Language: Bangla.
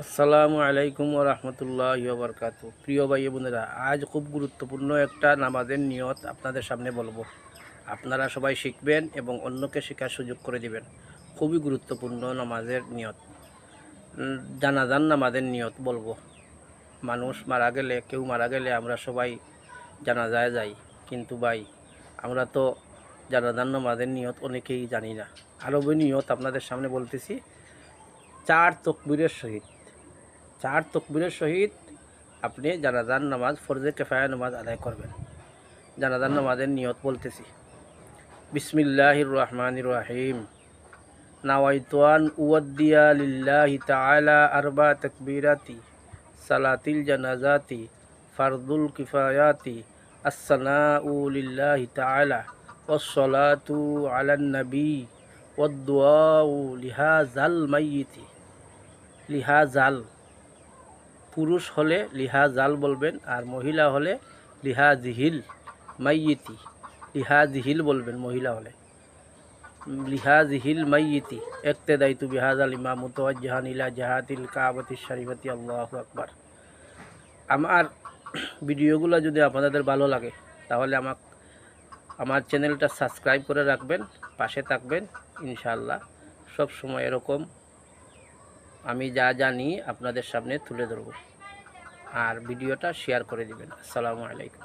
আসসালামু আলাইকুম ওয়া রাহমাতুল্লাহি ওয়া বারাকাতুহু। প্রিয় ভাই বোনেরা, আজ খুব গুরুত্বপূর্ণ একটা নামাজের নিয়ত আপনাদের সামনে বলবো। আপনারা সবাই শিখবেন এবং অন্যকে শেখার সুযোগ করে দিবেন। খুবই গুরুত্বপূর্ণ নামাজের নিয়ত, জানাজান নামাজের নিয়ত বলবো। মানুষ মারা গেলে, কেউ মারা গেলে আমরা সবাই জানাজায় যাই, কিন্তু ভাই আমরা তো জানাজান নামাজের নিয়ত অনেকেই জানি না। আরবি নিয়ত আপনাদের সামনে বলতেছি। চার তকবীরের সহিত আপনি জানাজার নামাজ, ফরজে কিফায়া নামাজ আদায় করবেন। জানাজার নামাজের নিয়ত বলতেছি। বিসমিল্লাহির রহমানির রহিম। নাওয়াইতু আন উওয়াদ্দিয়া লিল্লাহি তাআলা আরবা তাকবীরাতি সালাতিল জানাজাতি ফারদুল কিফায়াতি আসসালাউ লিল্লাহি তাআলা ওয়াসসালাতু আলান নবী ওয়াদ-দুআউ লিহাযাল মাইয়িতি। লিহাযাল, পুরুষ হলে লিহাজাল বলবেন, আর মহিলা হলে লিহাজিহিল মাইয়িতি। লিহাজিহিল বলবেন মহিলা হলে, লিহাজিহিল মাইয়িতি। ইক্তাদাইতু বিহাযাল ইমাম মুতাওয়াজ্জিহান ইলা জিহাতিল কাবাতিশ শরীফাতি। আল্লাহু আকবার। আমার ভিডিওগুলো যদি আপনাদের ভালো লাগে তাহলে আমার চ্যানেলটা সাবস্ক্রাইব করে রাখবেন, পাশে থাকবেন ইনশাআল্লাহ। সব সময় এরকম আমি যা জানি আপনাদের সামনে তুলে ধরব। আর ভিডিওটা শেয়ার করে দিবেন। আসসালামু আলাইকুম।